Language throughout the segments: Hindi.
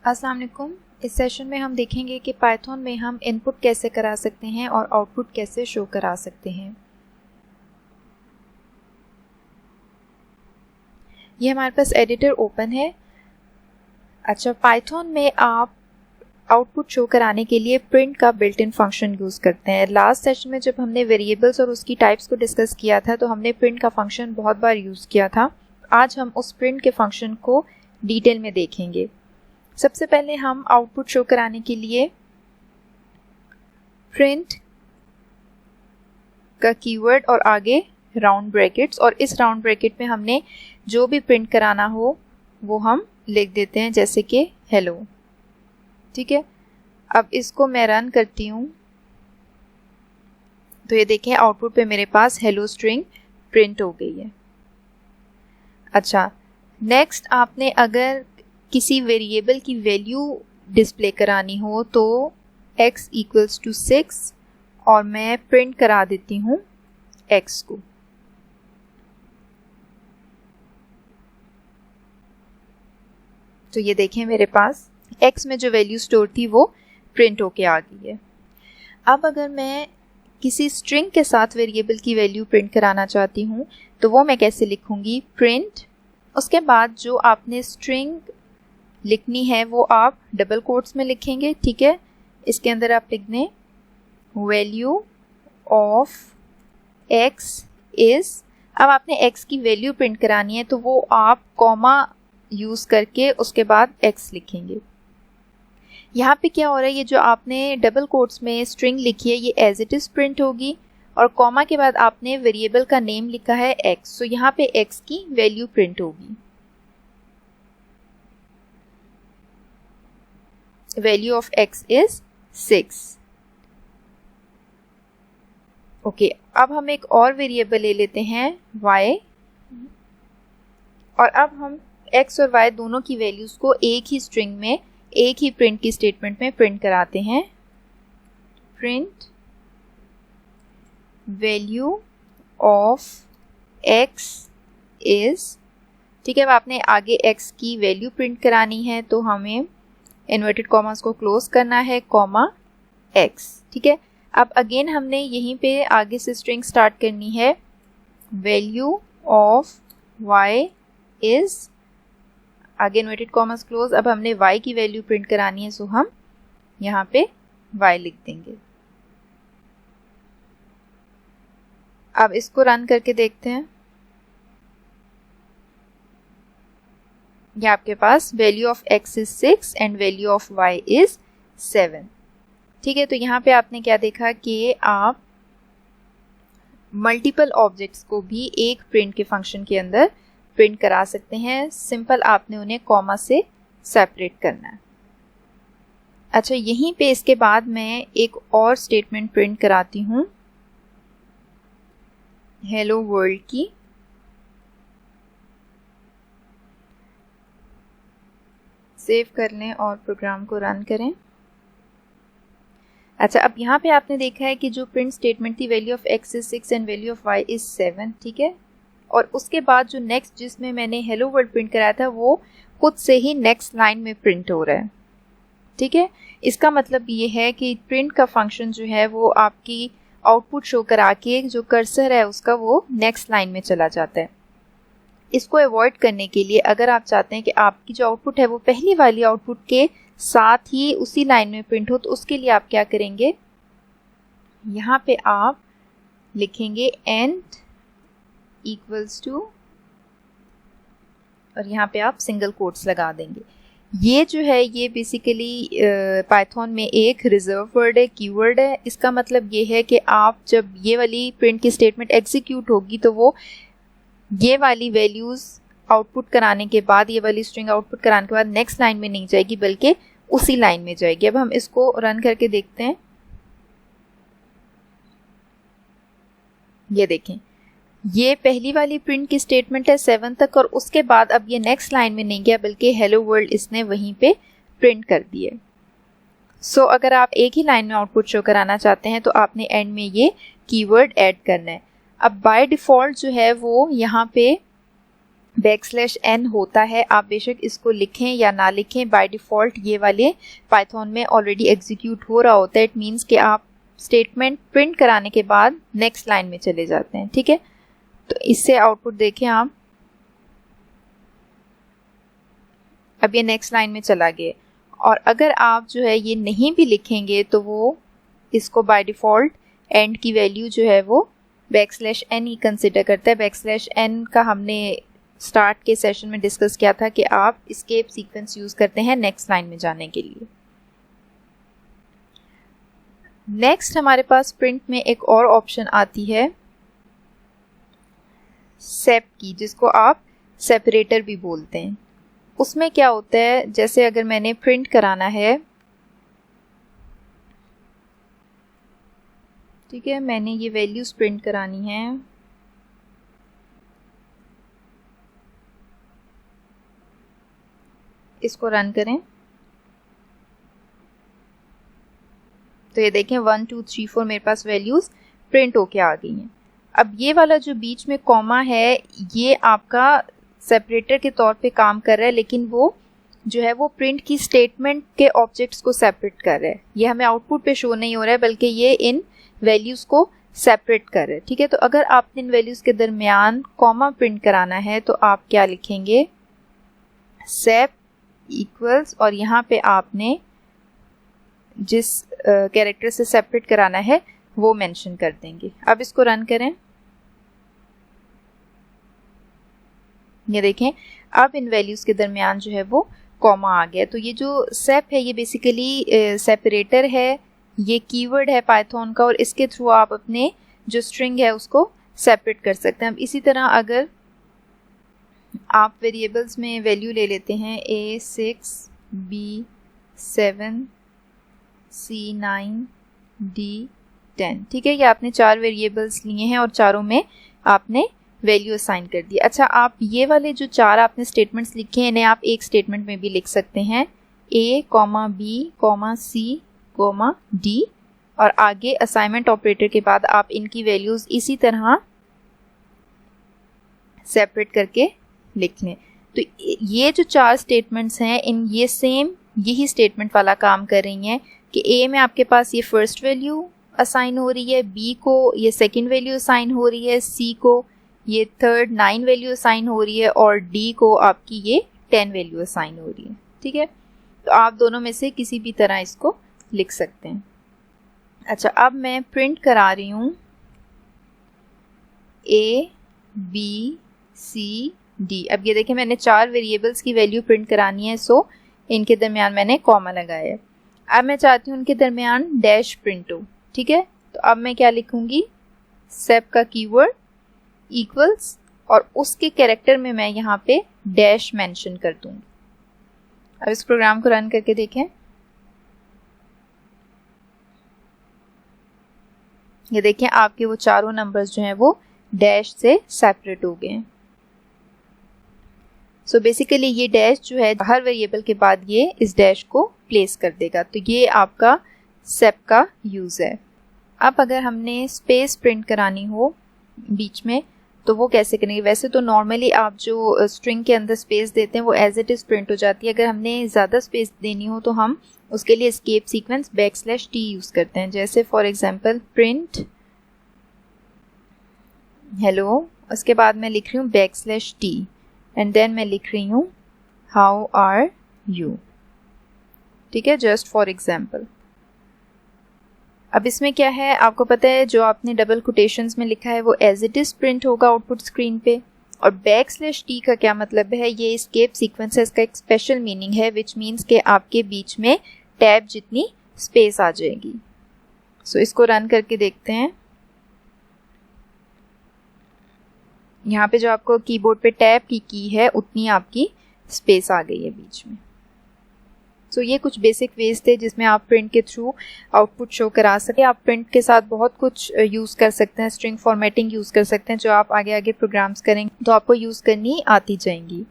अस्सलाम वालेकुम। इस सेशन में हम देखेंगे कि पाइथन में हम इनपुट कैसे करा सकते हैं और आउटपुट कैसे शो करा सकते हैं। ये हमारे पास एडिटर ओपन है। अच्छा, पाइथन में आप आउटपुट शो कराने के लिए प्रिंट का बिल्ट इन फंक्शन यूज़ करते हैं। लास्ट सेशन में जब हमने वेरिएबल्स और उसकी टाइप्स को डिस्कस किया था तो हमने प्रिंट का फंक्शन बहुत बार यूज़ किया था। आज हम उस प्रिंट के फंक्शन को डिटेल में देखेंगे। सबसे पहले हम आउटपुट शो कराने के लिए प्रिंट का कीवर्ड और आगे राउंड ब्रैकेट्स, और इस राउंड ब्रैकेट में हमने जो भी प्रिंट कराना हो वो हम लिख देते हैं, जैसे कि हेलो। ठीक है, अब इसको मैं रन करती हूँ तो ये देखें आउटपुट पे मेरे पास हेलो स्ट्रिंग प्रिंट हो गई है। अच्छा, नेक्स्ट आपने अगर किसी वेरिएबल की वैल्यू डिस्प्ले करानी हो तो x इक्वल्स टू 6 और मैं प्रिंट करा देती हूँ x को। तो ये देखें मेरे पास x में जो वैल्यू स्टोर थी वो प्रिंट होके आ गई है। अब अगर मैं किसी स्ट्रिंग के साथ वेरिएबल की वैल्यू प्रिंट कराना चाहती हूँ तो वो मैं कैसे लिखूँगी? प्रिंट, उसके बाद जो आपने स्ट्रिंग लिखनी है वो आप डबल कोट्स में लिखेंगे। ठीक है, इसके अंदर आप लिख दें वैल्यू ऑफ x इज़। अब आपने x की वैल्यू प्रिंट करानी है तो वो आप कॉमा यूज़ करके उसके बाद x लिखेंगे। यहाँ पे क्या हो रहा है, ये जो आपने डबल कोट्स में स्ट्रिंग लिखी है ये एज इट इज़ प्रिंट होगी और कॉमा के बाद आपने वेरिएबल का नेम लिखा है x, तो यहाँ पे x की वैल्यू प्रिंट होगी। Value of x is 6। Okay, अब हम एक और वेरिएबल ले लेते हैं y, और अब हम x और y दोनों की वैल्यूज को एक ही स्ट्रिंग में एक ही प्रिंट की स्टेटमेंट में प्रिंट कराते हैं। Print value of x is. ठीक है, अब आपने आगे x की वैल्यू प्रिंट करानी है तो हमें इन्वर्टेड कॉमास को क्लोज करना है, कॉमा x। ठीक है, अब अगेन हमने यहीं पे आगे से स्ट्रिंग स्टार्ट करनी है। वैल्यू ऑफ y इज, आगे इन्वर्टेड कॉमास क्लोज। अब हमने y की वैल्यू प्रिंट करानी है सो हम यहाँ पे y लिख देंगे। अब इसको रन करके देखते हैं। ये आपके पास value of x is 6 and value of y is 7। ठीक है, तो यहाँ पे आपने क्या देखा कि आप मल्टीपल ऑब्जेक्ट्स को भी एक प्रिंट के फंक्शन के अंदर प्रिंट करा सकते हैं। सिंपल आपने उन्हें कॉमा से सेपरेट करना है। अच्छा, यहीं पे इसके बाद मैं एक और स्टेटमेंट प्रिंट कराती हूँ हेलो वर्ल्ड की। सेव कर लें और प्रोग्राम को रन करें। अच्छा, अब यहाँ पे आपने देखा है कि जो प्रिंट स्टेटमेंट थी value of x is 6 and value of y is 7। ठीक है, और उसके बाद जो नेक्स्ट जिसमें मैंने हेलो वर्ल्ड प्रिंट कराया था वो खुद से ही नेक्स्ट लाइन में प्रिंट हो रहा है। ठीक है, इसका मतलब ये है कि प्रिंट का फंक्शन जो है वो आपकी आउटपुट शो करा के जो कर्सर है उसका वो नेक्स्ट लाइन में चला जाता है। इसको अवॉइड करने के लिए अगर आप चाहते हैं कि आपकी जो आउटपुट है वो पहली वाली आउटपुट के साथ ही उसी लाइन में प्रिंट हो, तो उसके लिए आप क्या करेंगे, यहाँ पे आप लिखेंगे एंड इक्वल्स टू, और यहाँ पे आप सिंगल कोट्स लगा देंगे। ये जो है ये बेसिकली पाइथन में एक रिजर्व वर्ड है, कीवर्ड है। इसका मतलब ये है कि आप जब ये वाली प्रिंट की स्टेटमेंट एग्जीक्यूट होगी तो वो ये वाली वैल्यूज़ आउटपुट कराने के बाद, ये वाली स्ट्रिंग आउटपुट कराने के बाद नेक्स्ट लाइन में नहीं जाएगी बल्कि उसी लाइन में जाएगी। अब हम इसको रन करके देखते हैं। ये देखें, ये पहली वाली प्रिंट की स्टेटमेंट है 7 तक, और उसके बाद अब ये नेक्स्ट लाइन में नहीं गया बल्कि हेलो वर्ल्ड इसने वहीं पे प्रिंट कर दिए। सो अगर आप एक ही लाइन में आउटपुट शो कराना चाहते हैं तो आपने एंड में ये कीवर्ड ऐड करना है। अब बाय डिफ़ॉल्ट जो है वो यहाँ पे \n होता है, आप बेशक इसको लिखें या ना लिखें, बाय डिफ़ॉल्ट ये वाले पाइथन में ऑलरेडी एग्जीक्यूट हो रहा होता है। इट मीन्स कि आप स्टेटमेंट प्रिंट कराने के बाद नेक्स्ट लाइन में चले जाते हैं, ठीक है। तो इससे आउटपुट देखें आप, अब ये नेक्स्ट लाइन में चला गया। और अगर आप जो है ये नहीं भी लिखेंगे तो वो इसको बाय डिफ़ॉल्ट एंड की वैल्यू जो है वो \n ही कंसिडर करता है। \n का हमने स्टार्ट के सेशन में डिस्कस किया था कि आप एस्केप सीक्वेंस यूज़ करते हैं नेक्स्ट लाइन में जाने के लिए। नेक्स्ट हमारे पास प्रिंट में एक और ऑप्शन आती है सेप की, जिसको आप सेपरेटर भी बोलते हैं। उसमें क्या होता है, जैसे अगर मैंने प्रिंट कराना है, ठीक है, मैंने ये वैल्यूज प्रिंट करानी है, इसको रन करें तो ये देखें 1 2 3 4 मेरे पास वैल्यूज प्रिंट होके आ गई हैं। अब ये वाला जो बीच में कॉमा है ये आपका सेपरेटर के तौर पे काम कर रहा है, लेकिन वो जो है वो प्रिंट की स्टेटमेंट के ऑब्जेक्ट्स को सेपरेट कर रहा है। ये हमें आउटपुट पे शो नहीं हो रहा है, बल्कि ये इन वैल्यूज़ को सेपरेट कर रहा है, ठीक है। तो अगर आपने इन वैल्यूज़ के दरमियान कॉमा प्रिंट कराना है तो आप क्या लिखेंगे, सेप इक्वल्स, और यहाँ पे आपने जिस कैरेक्टर से सेपरेट कराना है वो मेंशन कर देंगे। अब इसको रन करें, ये देखें अब इन वैल्यूज़ के दरमियान जो है वो कॉमा आ गया। तो ये जो सेप है ये बेसिकली सेपरेटर है, ये कीवर्ड है पाइथन का, और इसके थ्रू आप अपने जो स्ट्रिंग है उसको सेपरेट कर सकते हैं। अब इसी तरह अगर आप वेरिएबल्स में वैल्यू ले लेते हैं A6 B7 C9 D10, ठीक है, ये आपने 4 वेरिएबल्स लिए हैं और चारों में आपने वैल्यू असाइन कर दी। अच्छा, आप ये वाले जो 4 आपने स्टेटमेंट्स लिखे हैं इन्हें आप एक स्टेटमेंट में भी लिख सकते हैं, A, B, C, D, और आगे असाइनमेंट ऑपरेटर के बाद आप इनकी वैल्यूज़ इसी तरह सेपरेट करके लिख लें। तो ये जो 4 स्टेटमेंट्स हैं इन ये सेम यही स्टेटमेंट वाला काम कर रही हैं कि A में आपके पास ये फर्स्ट वैल्यू असाइन हो रही है, B को ये सेकंड वैल्यू असाइन हो रही है, C को ये थर्ड 9 वैल्यू असाइन हो रही है, और D को आपकी ये 10 वैल्यू असाइन हो रही है, ठीक है। तो आप दोनों में से किसी भी तरह इसको लिख सकते हैं। अच्छा, अब मैं प्रिंट करा रही हूँ A, B, C, D। अब ये देखें मैंने 4 वेरिएबल्स की वैल्यू प्रिंट करानी है, सो इनके दरमियान मैंने कॉमा लगाया है। अब मैं चाहती हूँ उनके दरमियान डैश प्रिंट हो, ठीक है। तो अब मैं क्या लिखूँगी, सेप का कीवर्ड इक्वल्स, और उसके कैरेक्टर में मैं यहाँ पे डैश मेंशन कर दूँगी। अब इस प्रोग्राम को रन करके देखें, ये देखें आपके वो चारों नंबर्स जो हैं वो डैश से सेपरेट हो गए हैं। सो बेसिकली ये डैश जो है हर वेरिएबल के बाद ये इस डैश को प्लेस कर देगा। तो ये आपका सेप का यूज़ है। अब अगर हमने स्पेस प्रिंट करानी हो बीच में तो वो कैसे करेंगे। वैसे तो नॉर्मली आप जो स्ट्रिंग के अंदर स्पेस देते हैं वो एज इट इज़ प्रिंट हो जाती है। अगर हमने ज़्यादा स्पेस देनी हो तो हम उसके लिए एस्केप सीक्वेंस \t यूज़ करते हैं। जैसे फॉर एग्जांपल प्रिंट हेलो, उसके बाद मैं लिख रही हूँ \t एंड देन मैं लिख रही हूँ हाउ आर यू, ठीक है, जस्ट फॉर एग्जांपल। अब इसमें क्या है आपको पता है, जो आपने डबल कोटेशंस में लिखा है वो एज इट इज़ प्रिंट होगा आउटपुट स्क्रीन पे। और \t का क्या मतलब है, ये एस्केप सीक्वेंसेस का एक स्पेशल मीनिंग है, विच मीन्स के आपके बीच में टैब जितनी स्पेस आ जाएगी। सो इसको रन करके देखते हैं। यहाँ पे जो आपको कीबोर्ड पे टैब की की है उतनी आपकी स्पेस आ गई है बीच में। सो ये कुछ बेसिक वेज थे जिसमें आप प्रिंट के थ्रू आउटपुट शो करा सके। आप प्रिंट के साथ बहुत कुछ यूज़ कर सकते हैं, स्ट्रिंग फॉर्मेटिंग यूज़ कर सकते हैं, जो आप आगे आगे प्रोग्राम्स करेंगे तो आपको यूज़ करनी आती जाएंगी।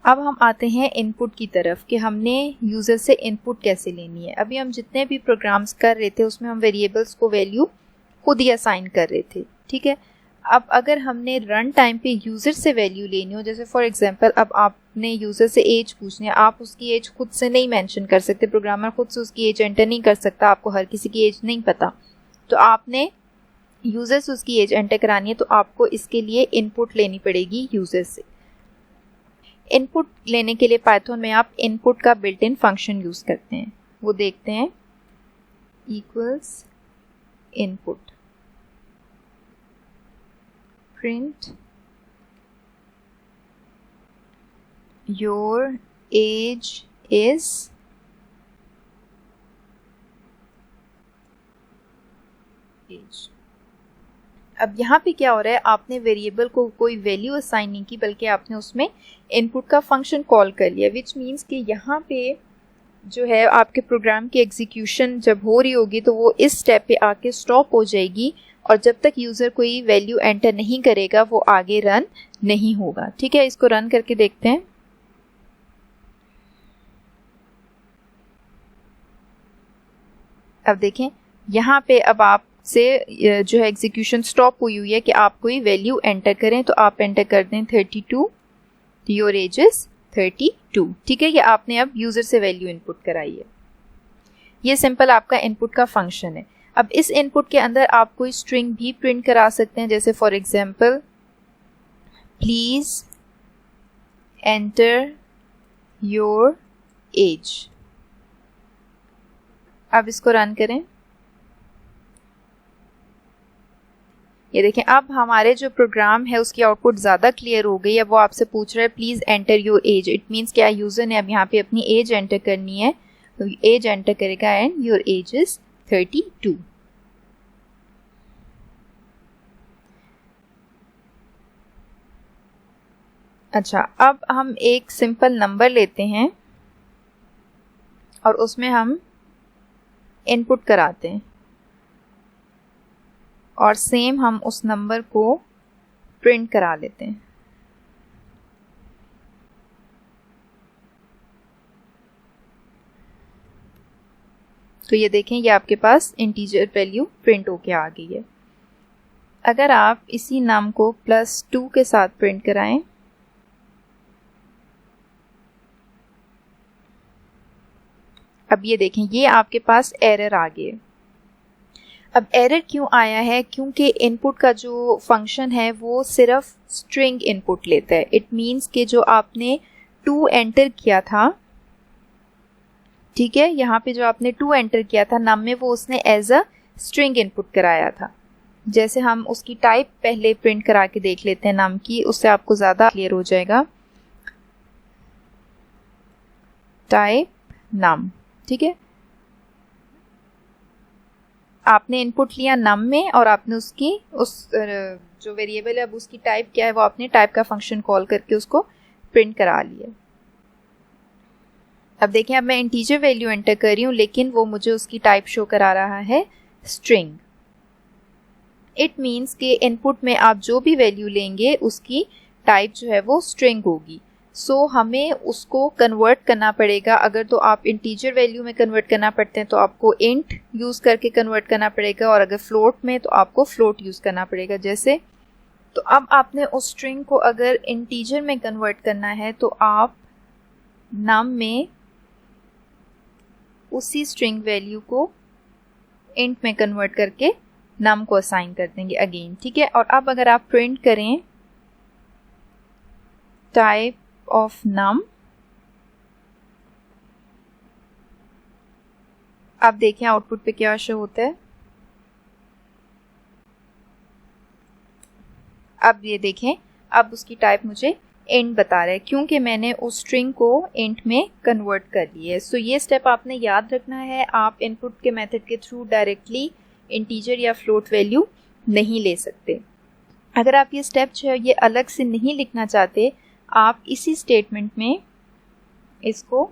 अब हम आते हैं इनपुट की तरफ कि हमने यूज़र से इनपुट कैसे लेनी है। अभी हम जितने भी प्रोग्राम्स कर रहे थे उसमें हम वेरिएबल्स को वैल्यू खुद ही असाइन कर रहे थे, ठीक है। अब अगर हमने रन टाइम पे यूज़र से वैल्यू लेनी हो, जैसे फॉर एग्जांपल अब आपने यूज़र से एज पूछनी है, आप उसकी एज खुद से नहीं मेंशन कर सकते, प्रोग्रामर खुद से उसकी एज एंटर नहीं कर सकता, आपको हर किसी की एज नहीं पता, तो आपने यूज़र से उसकी एज एंटर करानी है, तो आपको इसके लिए इनपुट लेनी पड़ेगी यूज़र से। इनपुट लेने के लिए पाइथन में आप इनपुट का बिल्ट इन फंक्शन यूज़ करते हैं, वो देखते हैं, equals input print your age is age। अब यहाँ पे क्या हो रहा है, आपने वेरिएबल को कोई वैल्यू असाइन नहीं की, बल्कि आपने उसमें इनपुट का फंक्शन कॉल कर लिया, विच मीन्स कि यहाँ पे जो है आपके प्रोग्राम की एग्जीक्यूशन जब हो रही होगी तो वो इस स्टेप पे आके स्टॉप हो जाएगी, और जब तक यूज़र कोई वैल्यू एंटर नहीं करेगा वो आगे रन नहीं होगा। ठीक है, इसको रन करके देखते हैं। अब देखें यहाँ पे अब आपसे जो है एग्जीक्यूशन स्टॉप हुई है कि आप कोई वैल्यू एंटर करें, तो आप एंटर कर दें 32, योर एज इज 32। ठीक है, ये आपने अब यूज़र से वैल्यू इनपुट कराई है। ये सिंपल आपका इनपुट का फंक्शन है। अब इस इनपुट के अंदर आप कोई स्ट्रिंग भी प्रिंट करा सकते हैं, जैसे for example please enter your age. अब इसको रन करें, ये देखें अब हमारे जो प्रोग्राम है उसकी आउटपुट ज़्यादा क्लियर हो गई है। वो आपसे पूछ रहा है please enter your age, it means क्या यूज़र ने अब यहाँ पे अपनी एज एंटर करनी है, तो एज एंटर करेगा एंड योर एज इज 32। अच्छा, अब हम एक सिंपल नंबर लेते हैं और उसमें हम इनपुट कराते हैं, और सेम हम उस नंबर को प्रिंट करा लेते हैं। तो ये देखें, ये आपके पास इंटीजर वैल्यू प्रिंट होके आ गई है। अगर आप इसी नाम को +2 के साथ प्रिंट कराएं, अब ये देखें, ये आपके पास एरर आ गई है। अब एरर क्यों आया है? क्योंकि इनपुट का जो फंक्शन है वो सिर्फ स्ट्रिंग इनपुट लेता है। इट मीन्स कि जो आपने 2 एंटर किया था, ठीक है, यहाँ पे जो आपने 2 एंटर किया था नम में, वो उसने एज अ स्ट्रिंग इनपुट कराया था। जैसे हम उसकी टाइप पहले प्रिंट करा के देख लेते हैं नम की, उससे आपको ज़्यादा क्लियर हो जाएगा। टाइप नम, ठीक है, आपने इनपुट लिया नम में और आपने उसकी जो वेरिएबल है अब उसकी टाइप क्या है वो आपने टाइप का फंक्शन कॉल करके उसको प्रिंट करा लिया। अब देखें, अब मैं इंटीजर वैल्यू एंटर कर रही हूँ, लेकिन वो मुझे उसकी टाइप शो करा रहा है स्ट्रिंग। इट मीन्स कि इनपुट में आप जो भी वैल्यू लेंगे उसकी टाइप जो है वो स्ट्रिंग होगी। सो हमें उसको कन्वर्ट करना पड़ेगा। अगर तो आप इंटीजर वैल्यू में कन्वर्ट करना पड़ते हैं तो आपको इंट यूज़ करके कन्वर्ट करना पड़ेगा, और अगर फ्लोट में तो आपको फ्लोट यूज़ करना पड़ेगा। जैसे तो अब आपने उस स्ट्रिंग को अगर इंटीजर में कन्वर्ट करना है तो आप नम में उसी स्ट्रिंग वैल्यू को इंट में कन्वर्ट करके नम को असाइन कर देंगे अगेन, ठीक है। और अब अगर आप प्रिंट करें टाइप ऑफ नम, आप देखें आउटपुट पे क्या शो होता है। अब ये देखें, अब उसकी टाइप मुझे इंट बता रहा है क्योंकि मैंने उस स्ट्रिंग को इंट में कन्वर्ट कर लिया है। सो ये स्टेप आपने याद रखना है। आप इनपुट के मेथड के थ्रू डायरेक्टली इंटीजर या फ्लोट वैल्यू नहीं ले सकते। अगर आप ये स्टेप जो है ये अलग से नहीं लिखना चाहते, आप इसी स्टेटमेंट में इसको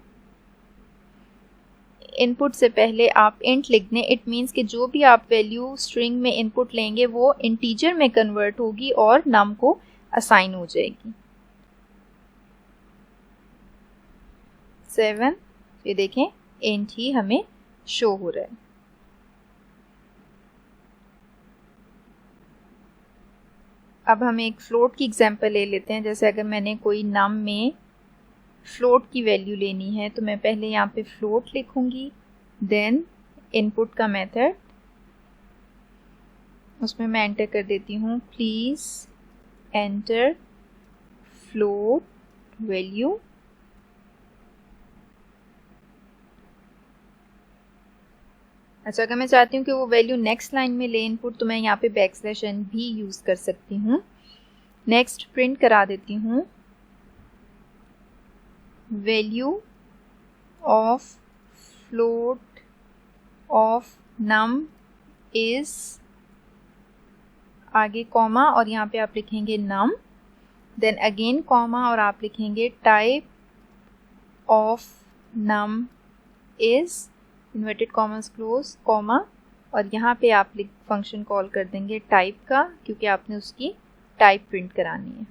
इनपुट से पहले आप इंट लिख दें। इट मीन्स कि जो भी आप वैल्यू स्ट्रिंग में इनपुट लेंगे वो इंटीजर में कन्वर्ट होगी और नम को असाइन हो जाएगी। 7, ये देखें इंट ही हमें शो हो रहा है। अब हम एक फ्लोट की एग्जांपल ले लेते हैं। जैसे अगर मैंने कोई नम में फ्लोट की वैल्यू लेनी है तो मैं पहले यहाँ पे फ्लोट लिखूंगी, देन इनपुट का मेथड, उसमें मैं एंटर कर देती हूँ प्लीज एंटर फ्लोट वैल्यू। अच्छा, अगर मैं चाहती हूँ कि वो वैल्यू नेक्स्ट लाइन में ले इनपुट तो मैं यहाँ पे \n भी यूज़ कर सकती हूँ। नेक्स्ट प्रिंट करा देती हूँ value of float of num is, आगे कॉमा और यहाँ पे आप लिखेंगे नम, देन अगेन कॉमा और आप लिखेंगे type of num is, inverted commas close comma, और यहाँ पे आप फंक्शन कॉल कर देंगे टाइप का, क्योंकि आपने उसकी टाइप प्रिंट करानी है।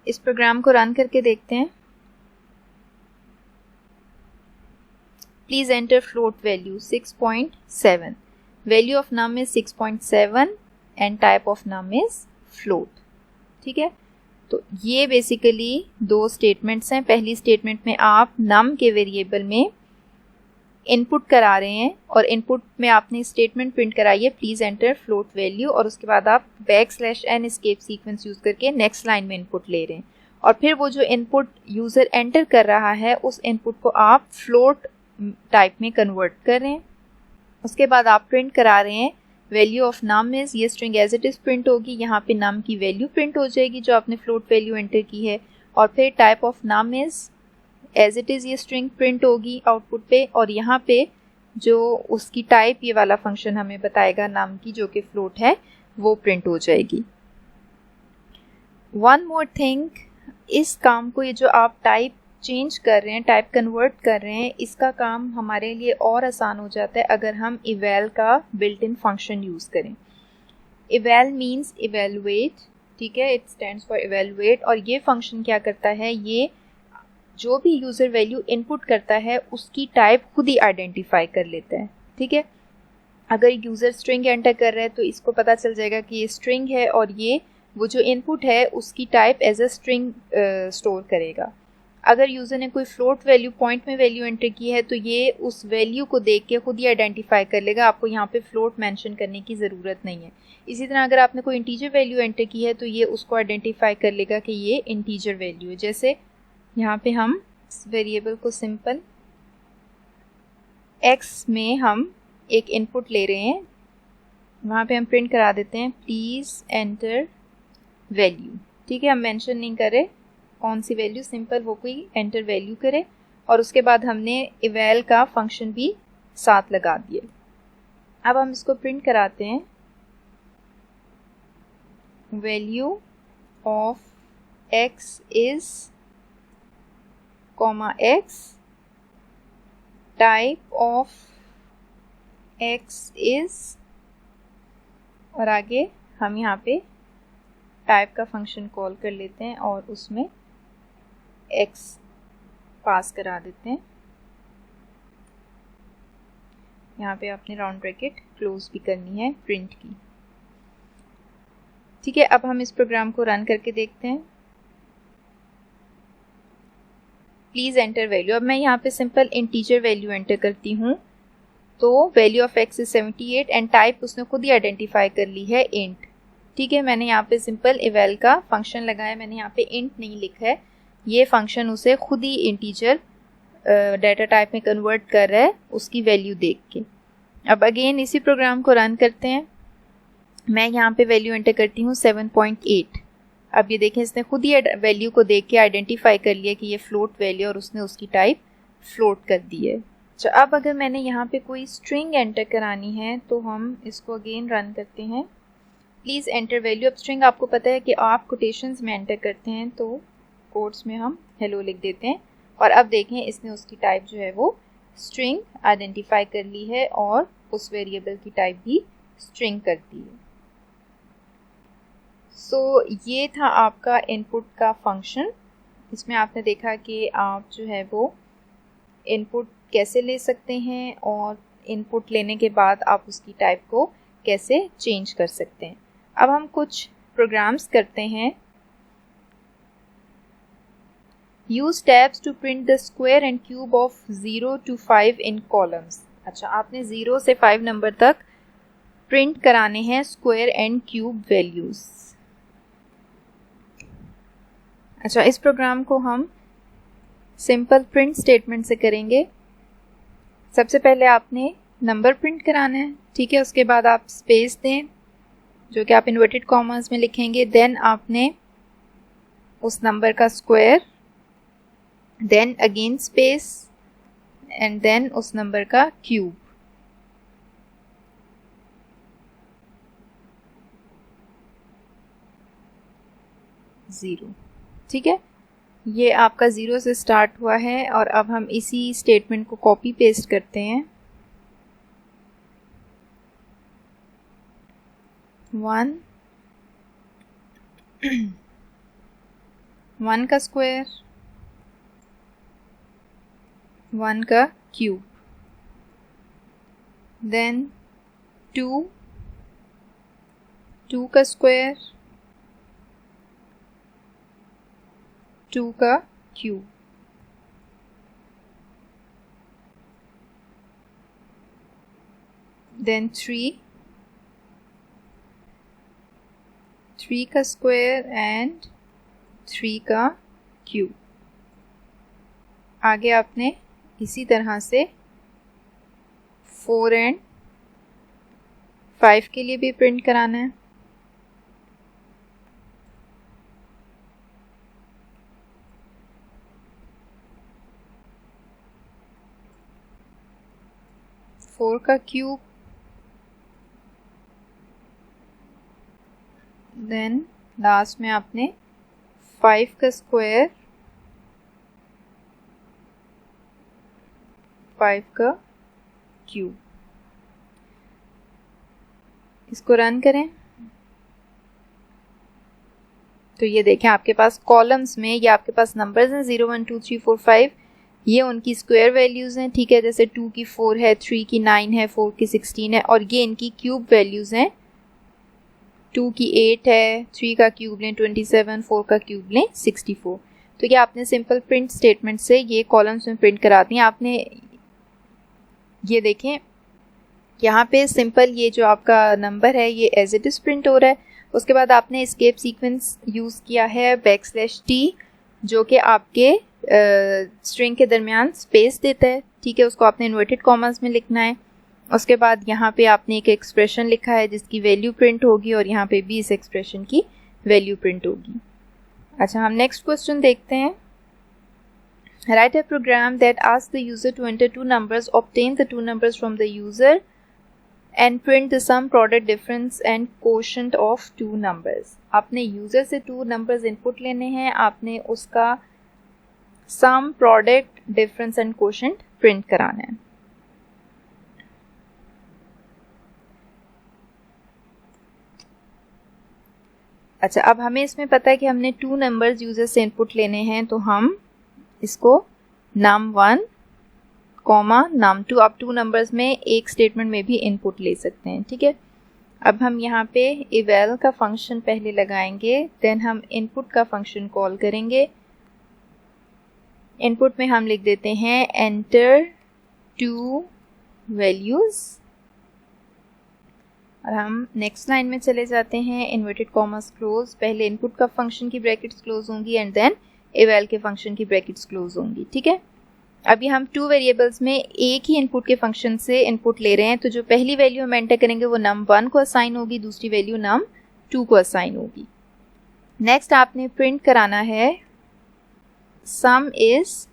इस प्रोग्राम को रन करके देखते हैं। Please enter float value 6.7, value of num is 6.7 and type of num is float. ठीक है, तो ये बेसिकली दो स्टेटमेंट्स हैं। पहली स्टेटमेंट में आप नम के वेरिएबल में इनपुट करा रहे हैं और इनपुट में आपने स्टेटमेंट प्रिंट कराई है प्लीज एंटर फ्लोट वैल्यू, और उसके बाद आप \n एस्केप सीक्वेंस यूज करके नेक्स्ट लाइन में इनपुट ले रहे हैं, और फिर वो जो इनपुट यूजर एंटर कर रहा है उस इनपुट को आप फ्लोट टाइप में कन्वर्ट कर रहे हैं। उसके बाद आप प्रिंट करा रहे हैं वैल्यू ऑफ नम इज, ये string as it is print होगी, यहाँ पे नम की वैल्यू प्रिंट हो जाएगी जो आपने फ्लोट वैल्यू एंटर की है, और फिर type of num is as it is ये स्ट्रिंग प्रिंट होगी आउटपुट पे, और यहाँ पे जो उसकी टाइप ये वाला फंक्शन हमें बताएगा नम की जो कि फ्लोट है वो प्रिंट हो जाएगी। वन मोर थिंग, इस काम को, ये जो आप टाइप चेंज कर रहे हैं, टाइप कन्वर्ट कर रहे हैं, इसका काम हमारे लिए और आसान हो जाता है अगर हम इवैल का बिल्ट इन फंक्शन यूज़ करें। इवैल मीन्स इवैल्यूएट, ठीक है, इट स्टैंड्स फॉर इवैल्यूएट, और ये फंक्शन क्या करता है, ये जो भी यूज़र वैल्यू इनपुट करता है उसकी टाइप खुद ही आइडेंटिफाई कर लेता है। ठीक है, अगर यूज़र स्ट्रिंग एंटर कर रहा है तो इसको पता चल जाएगा कि ये स्ट्रिंग है और ये वो जो इनपुट है उसकी type as a string store करेगा। अगर यूज़र ने कोई फ्लोट वैल्यू पॉइंट में वैल्यू एंटर की है तो ये उस वैल्यू को देख के खुद ही आइडेंटिफाई कर लेगा, आपको यहाँ पे फ्लोट मेंशन करने की ज़रूरत नहीं है। इसी तरह अगर आपने कोई इंटीजर वैल्यू एंटर की है तो ये उसको आइडेंटिफाई कर लेगा कि ये इंटीजर वैल्यू है। जैसे यहाँ पे हम इस वेरिएबल को सिंपल x में हम एक इनपुट ले रहे हैं, वहाँ पे हम प्रिंट करा देते हैं प्लीज़ एंटर वैल्यू। ठीक है, हम मेंशन नहीं करें कौन सी वैल्यू, सिंपल वो कोई एंटर वैल्यू करे, और उसके बाद हमने इवैल का फंक्शन भी साथ लगा दिए। अब हम इसको प्रिंट कराते हैं value of x is comma x, type of x is, और आगे हम यहाँ पे टाइप का फंक्शन कॉल कर लेते हैं और उसमें x पास करा देते हैं। यहाँ पे आपने राउंड ब्रैकेट क्लोज भी करनी है प्रिंट की। ठीक है, अब हम इस प्रोग्राम को रन करके देखते हैं। प्लीज एंटर वैल्यू, अब मैं यहाँ पे सिंपल इंटीजर वैल्यू एंटर करती हूँ, तो value of x is 78 and type उसने खुद ही आइडेंटिफाई कर ली है इंट। ठीक है, मैंने यहाँ पे सिंपल इवैल का फंक्शन लगाया, मैंने यहाँ पे इंट नहीं लिखा है, ये फंक्शन उसे खुद ही इंटीजर डाटा टाइप में कन्वर्ट कर रहा है उसकी वैल्यू देख के। अब अगेन इसी प्रोग्राम को रन करते हैं। मैं यहाँ पे वैल्यू एंटर करती हूँ 7.8। अब ये देखें इसने खुद ही वैल्यू को देख के आइडेंटिफाई कर लिया कि ये फ्लोट वैल्यू, और उसने उसकी टाइप फ्लोट कर दी है। तो अब अगर मैंने यहाँ पे कोई स्ट्रिंग एंटर करानी है तो हम इसको अगेन रन करते हैं। प्लीज़ एंटर वैल्यू, अब स्ट्रिंग आपको पता है कि आप कोटेशंस में एंटर करते हैं तो कोट्स में हम हेलो लिख देते हैं, और अब देखें इसने उसकी टाइप जो है वो स्ट्रिंग आइडेंटिफाई कर ली है और उस वेरिएबल की टाइप भी स्ट्रिंग कर दी है। सो ये था आपका इनपुट का फंक्शन। इसमें आपने देखा कि आप जो है वो इनपुट कैसे ले सकते हैं और इनपुट लेने के बाद आप उसकी टाइप को कैसे चेंज कर सकते हैं। अब हम कुछ प्रोग्राम्स करते हैं। Use tabs to print the square and cube of 0 to 5 इन कॉलम्स। अच्छा, आपने 0 से 5 नंबर तक प्रिंट कराने हैं स्क्वायर एंड क्यूब वैल्यूज। अच्छा, इस प्रोग्राम को हम सिंपल प्रिंट स्टेटमेंट से करेंगे। सबसे पहले आपने नंबर प्रिंट कराना है, ठीक है। उसके बाद आप स्पेस दें, जो कि आप इन्वर्टेड कॉमर्स में लिखेंगे। देन आपने उस नंबर का square, then again space, and then उस नंबर का क्यूब। ज़ीरो, ठीक है। ये आपका 0 से स्टार्ट हुआ है और अब हम इसी स्टेटमेंट को कॉपी पेस्ट करते हैं। 1 1 का स्क्वायर, 1 का क्यूब, देन 2 2 का स्क्वायर, 2 का क्यूब, देन 3 का स्क्वायर एंड 3 का क्यूब। आगे आपने इसी तरह से 4 एंड 5 के लिए भी प्रिंट कराना है। फोर का क्यूब, देन लास्ट में आपने 5 का स्क्वायर, 5 का क्यूब। इसको रन करें तो ये देखें आपके पास कॉलम्स में ये आपके पास नंबर्स हैं 0 1 2 3 4 5। ये उनकी स्क्वायर वैल्यूज हैं, ठीक है। जैसे 2 की 4 है, 3 की 9 है, 4 की 16 है, और ये इनकी क्यूब वैल्यूज हैं। 2 की 8 है, 3 का क्यूब लें 27, 4 का क्यूब लें 64। तो ये आपने सिंपल प्रिंट स्टेटमेंट से ये कॉलम्स में प्रिंट करा दी। आपने ये देखें यहाँ पे सिंपल ये जो आपका नंबर है ये एज इट इज प्रिंट हो रहा है। उसके बाद आपने एस्केप सीक्वेंस यूज़ किया है \t, जो कि आपके स्ट्रिंग के दरमियान स्पेस देता है, ठीक है। उसको आपने इन्वर्टेड कॉमर्स में लिखना है। उसके बाद यहाँ पे आपने एक एक्सप्रेशन लिखा है जिसकी वैल्यू प्रिंट होगी, और यहाँ पे भी इस एक्सप्रेशन की वैल्यू प्रिंट होगी। अच्छा, हम नेक्स्ट क्वेश्चन देखते हैं। Write a program that asks the user to enter two numbers, obtain the two numbers from the user, and print the sum, product, difference and quotient of two numbers. आपने यूजर से टू नंबर्स इनपुट लेने हैं, आपने उसका sum, product, difference and quotient print कराना है। अच्छा, अब हमें इसमें पता है कि हमने टू नंबर्स यूजर से इनपुट लेने हैं, तो हम इसको num1, num2, आप टू नंबर्स में एक स्टेटमेंट में भी इनपुट ले सकते हैं, ठीक है। अब हम यहाँ पे eval का फंक्शन पहले लगाएंगे, देन हम इनपुट का फंक्शन कॉल करेंगे। इनपुट में हम लिख देते हैं enter two values, और हम नेक्स्ट लाइन में चले जाते हैं। इन्वर्टेड कॉमर्स क्लोज, पहले इनपुट का फंक्शन की ब्रैकेट्स क्लोज होंगी एंड देन eval के फंक्शन की ब्रैकेट्स क्लोज होंगी, ठीक है। अभी हम टू वेरिएबल्स में एक ही इनपुट के फंक्शन से इनपुट ले रहे हैं, तो जो पहली वैल्यू हम एंटर करेंगे वो num1 को असाइन होगी, दूसरी वैल्यू num2 को असाइन होगी। नेक्स्ट आपने प्रिंट कराना है सम इज,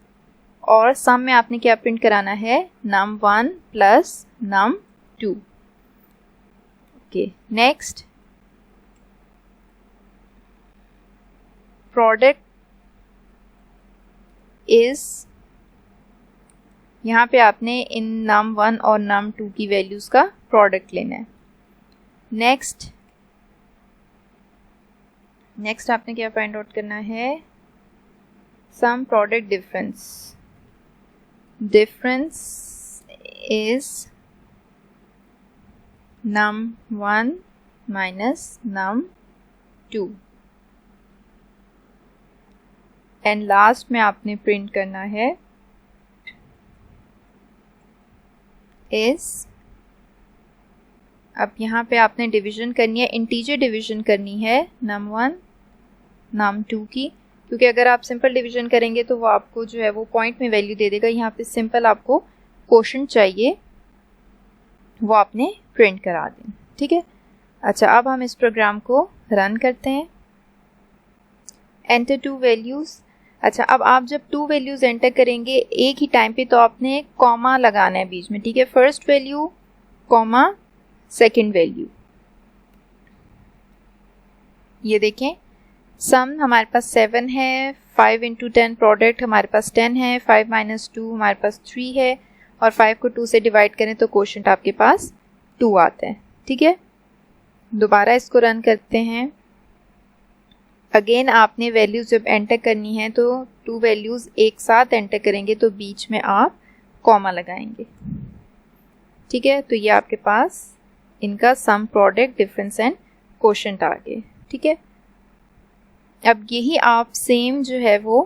और सम में आपने क्या प्रिंट कराना है num1 plus num2। Okay, next product is, यहाँ पे आपने इन num1 और num2 की वैल्यूज का प्रोडक्ट लेना है। नेक्स्ट आपने क्या फाइंड आउट करना है, sum, product, difference is num1 minus num2 and last में आपने प्रिंट करना है इस, अब यहाँ पे आपने डिवीजन करनी है, इंटीजर डिवीजन करनी है num1 num2 की, क्योंकि अगर आप सिंपल डिवीजन करेंगे तो वो आपको जो है वो पॉइंट में वैल्यू दे देगा। यहाँ पे सिंपल आपको क्वोशंट चाहिए, वो आपने प्रिंट करा दें। ठीक है, अच्छा अब हम इस प्रोग्राम को रन करते हैं। Enter 2 values. अच्छा, अब आप जब 2 वैल्यूज़ एंटर करेंगे एक ही टाइम पे तो आपने कॉमा लगाना है बीच में। ठीक है, first value comma second value. ये देखें, सम हमारे पास 7 है, 5 इंटू 10 प्रोडक्ट हमारे पास 10 है, 5 माइनस 2 हमारे पास 3 है, और 5 को 2 से डिवाइड करें तो क्वोशंट आपके पास 2 आता है। ठीक है, दोबारा इसको रन करते हैं। अगेन आपने वैल्यूज़ जब एंटर करनी है तो 2 वैल्यूज़ एक साथ एंटर करेंगे तो बीच में आप कॉमा लगाएंगे। ठीक है, तो ये आपके पास इनका सम, प्रोडक्ट, डिफरेंस एंड क्वोशंट आ गए। ठीक है, अब यही आप सेम जो है वो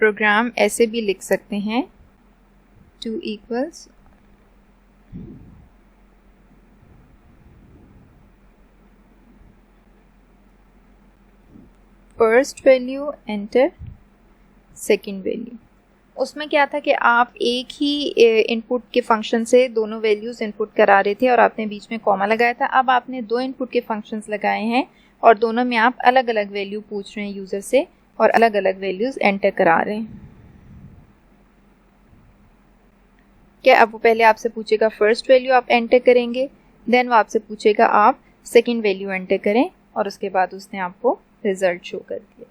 प्रोग्राम ऐसे भी लिख सकते हैं, 2 equals first value enter second value. उसमें क्या था कि आप एक ही इनपुट के फंक्शन से दोनों वैल्यूज़ इनपुट करा रहे थे और आपने बीच में कॉमा लगाया था। अब आपने 2 इनपुट के फंक्शंस लगाए हैं और दोनों में आप अलग अलग वैल्यू पूछ रहे हैं यूज़र से और अलग अलग वैल्यूज़ एंटर करा रहे हैं। क्या अब वो पहले आपसे पूछेगा फर्स्ट वैल्यू आप एंटर करेंगे, देन वो आपसे पूछेगा आप सेकेंड वैल्यू एंटर करें, और उसके बाद उसने आपको रिजल्ट शो कर दिया।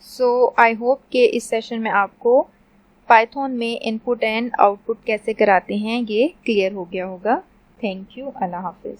सो आई होप कि इस सेशन में आपको पाइथन में इनपुट एंड आउटपुट कैसे कराते हैं ये क्लियर हो गया होगा। थैंक यू, अल्लाह हाफिज़।